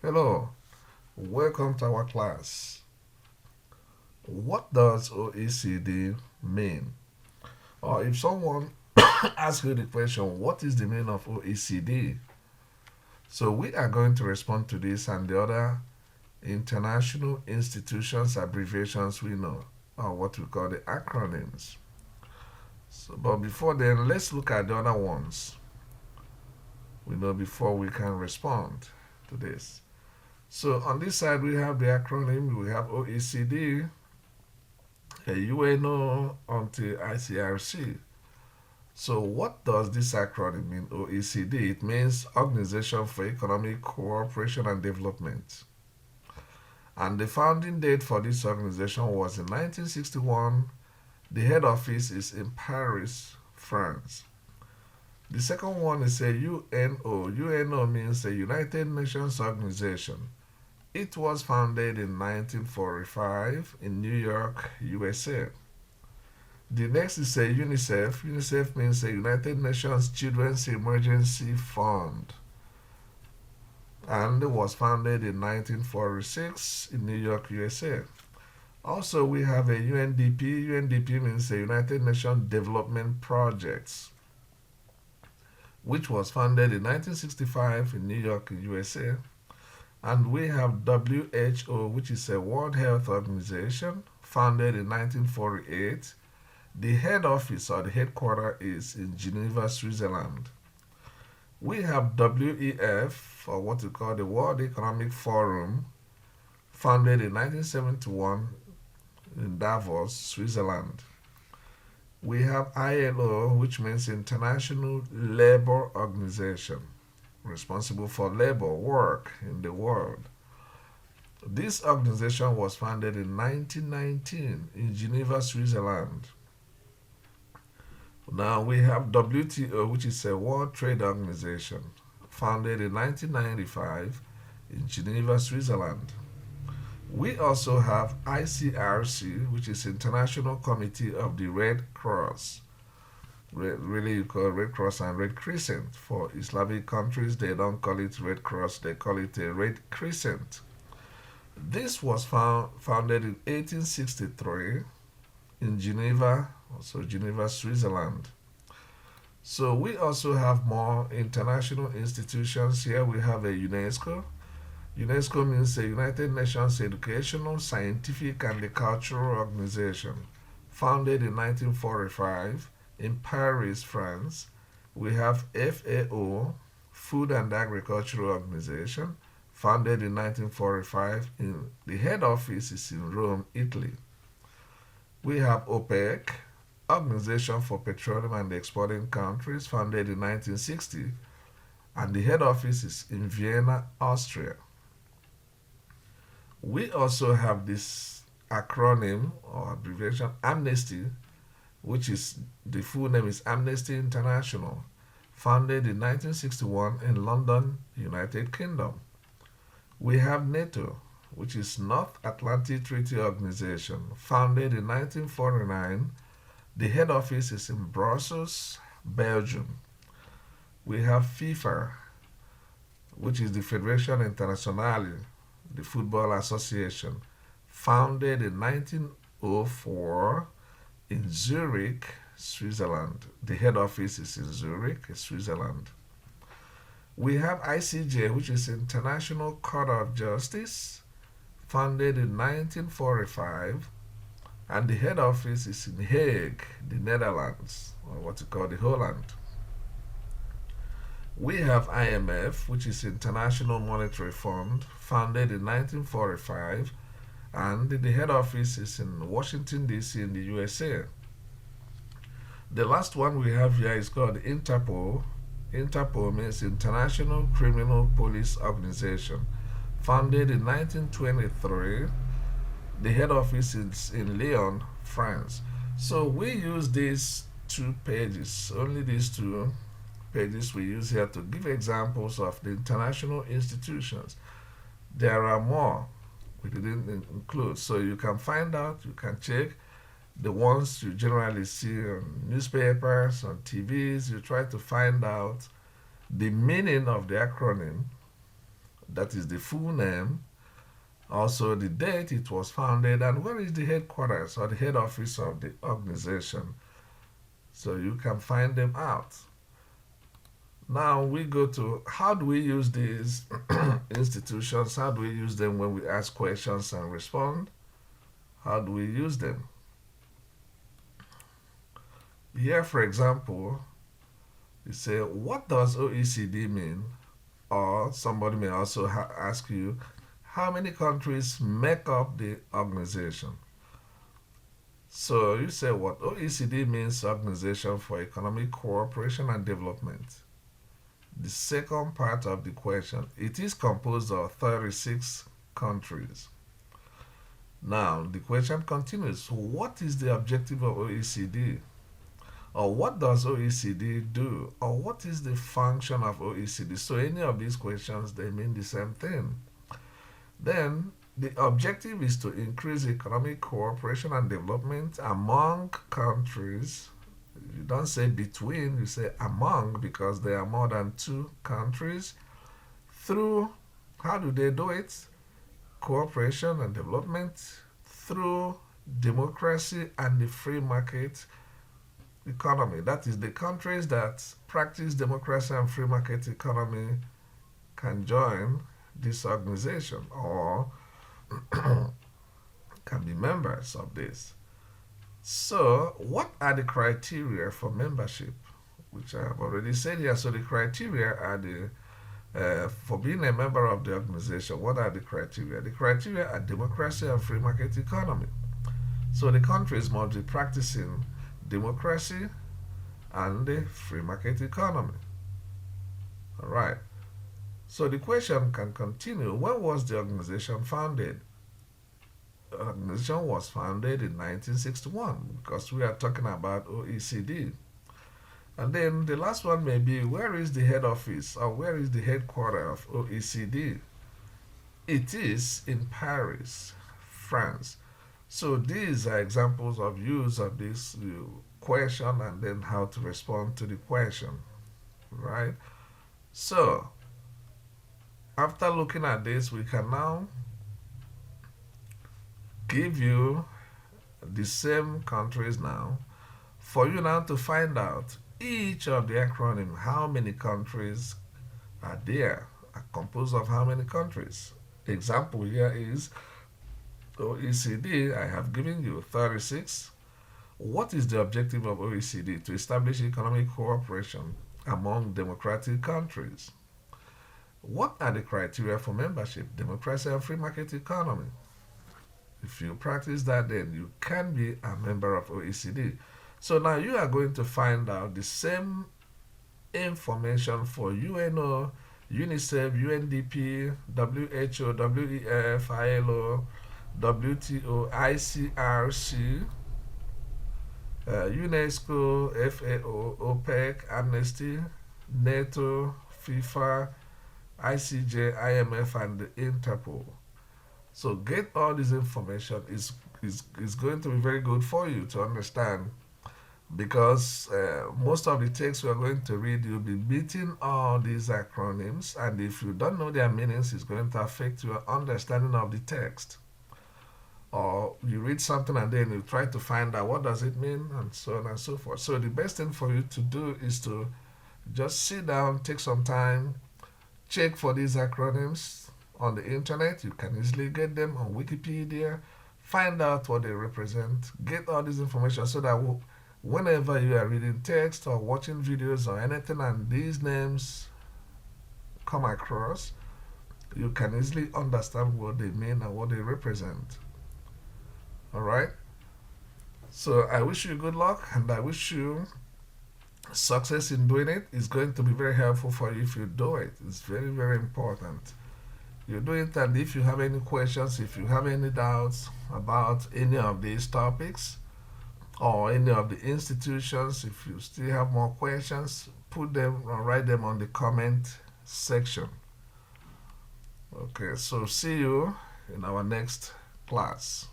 Hello, welcome to our class. What does OECD mean? Or if someone asks you the question, what is the meaning of OECD? So we are going to respond to this and the other international institutions abbreviations we know, or what we call the acronyms. But before then, let's look at the other ones we know before we can respond to this. So on this side, we have the acronym, we have OECD, UNO, until ICRC. So what does this acronym mean, OECD? It means Organization for Economic Cooperation and Development. And the founding date for this organization was in 1961. The head office is in Paris, France. The second one is a UNO. UNO means a United Nations Organization. It was founded in 1945 in New York, USA. The next is a Unicef. Unicef means a United Nations Children's Emergency Fund. And it was founded in 1946 in New York, USA. Also, we have a UNDP. UNDP means a United Nations Development Projects, which was founded in 1965 in New York, USA. And we have WHO, which is a World Health Organization, founded in 1948. The head office or the headquarters is in Geneva, Switzerland. We have WEF, or what we call the World Economic Forum, founded in 1971 in Davos, Switzerland. We have ILO, which means International Labour Organization, responsible for labor work in the world. This organization was founded in 1919 in Geneva, Switzerland. Now we have WTO, which is a World Trade Organization, founded in 1995 in Geneva, Switzerland. We also have ICRC, which is International Committee of the Red Cross. Really, you call Red Cross and Red Crescent. For Islamic countries, they don't call it Red Cross, they call it a Red Crescent. This was founded in 1863 in Geneva, also Geneva, Switzerland. So we also have more international institutions here. We have a UNESCO. UNESCO means the United Nations Educational, Scientific and Cultural Organization, founded in 1945 in Paris, France. We have FAO, Food and Agricultural Organization, founded in 1945. The head office is in Rome, Italy. We have OPEC, Organization for Petroleum and Exporting Countries, founded in 1960, and the head office is in Vienna, Austria. We also have this acronym or abbreviation Amnesty, which is the full name is Amnesty International, founded in 1961 in London, United Kingdom. We have NATO, which is North Atlantic Treaty Organization, founded in 1949. The head office is in Brussels, Belgium. We have FIFA, which is the Federation Internationale, the Football Association, founded in 1904 in Zurich, Switzerland. The head office is in Zurich, Switzerland. We have ICJ, which is International Court of Justice, founded in 1945, and the head office is in Hague, the Netherlands, or what you call the Holland. We have IMF, which is International Monetary Fund, founded in 1945, and the head office is in Washington, D.C. in the USA. The last one we have here is called Interpol. Interpol means International Criminal Police Organization, founded in 1923. The head office is in Lyon, France. So we use these two pages, only these two pages we use here to give examples of the international institutions. There are more we didn't include, so you can find out, you can check the ones you generally see on newspapers, on TVs. You try to find out the meaning of the acronym, that is the full name, also the date it was founded, and where is the headquarters or the head office of the organization. So you can find them out. Now we go to how do we use these institutions? How do we use them when we ask questions and respond? How do we use them? Here, for example, you say, what does OECD mean? Or somebody may also ask you, how many countries make up the organization? So you say what OECD means, Organization for Economic Cooperation and Development. The second part of the question, it is composed of 36 countries. Now the question continues, what is the objective of OECD? Or what does OECD do? Or what is the function of OECD? So any of these questions, they mean the same thing. Then the objective is to increase economic cooperation and development among countries. You don't say between, you say among, because there are more than two countries. Through, how do they do it? Cooperation and development through democracy and the free market economy. That is, the countries that practice democracy and free market economy can join this organization or can be members of this. So, what are the criteria for membership? Which I have already said here. So, the criteria are for being a member of the organization. What are the criteria? The criteria are democracy and free market economy. So, the countries must be practicing democracy and the free market economy. All right. So the question can continue. When was the organization founded? The organization was founded in 1961 because we are talking about OECD. And then the last one may be, where is the head office or where is the headquarters of OECD? It is in Paris, France. So these are examples of use of this question and then how to respond to the question, right? So after looking at this, we can now give you the same countries now for you now to find out each of the acronym, how many countries are there, are composed of how many countries. Example here is OECD. I have given you 36. What is the objective of OECD? To establish economic cooperation among democratic countries. What are the criteria for membership? Democracy and free market economy. If you practice that, then you can be a member of OECD. So now you are going to find out the same information for UNO, Unicef, UNDP, WHO, WEF, ILO, WTO, ICRC, UNESCO, FAO, OPEC, Amnesty, NATO, FIFA, ICJ, IMF, and the Interpol. So get all this information is going to be very good for you to understand, because most of the text we are going to read, you'll be meeting all these acronyms, and if you don't know their meanings, it's going to affect your understanding of the text. Or you read something and then you try to find out what does it mean, and so on and so forth. So the best thing for you to do is to just sit down, take some time, check for these acronyms on the internet. You can easily get them on Wikipedia, find out what they represent, get all this information so that whenever you are reading text or watching videos or anything and these names come across, you can easily understand what they mean and what they represent. All right? So I wish you good luck and I wish you success in doing it. It's going to be very helpful for you if you do it. It's very, very important. You do it, and if you have any questions, if you have any doubts about any of these topics or any of the institutions, if you still have more questions, put them or write them on the comment section. Okay, so see you in our next class.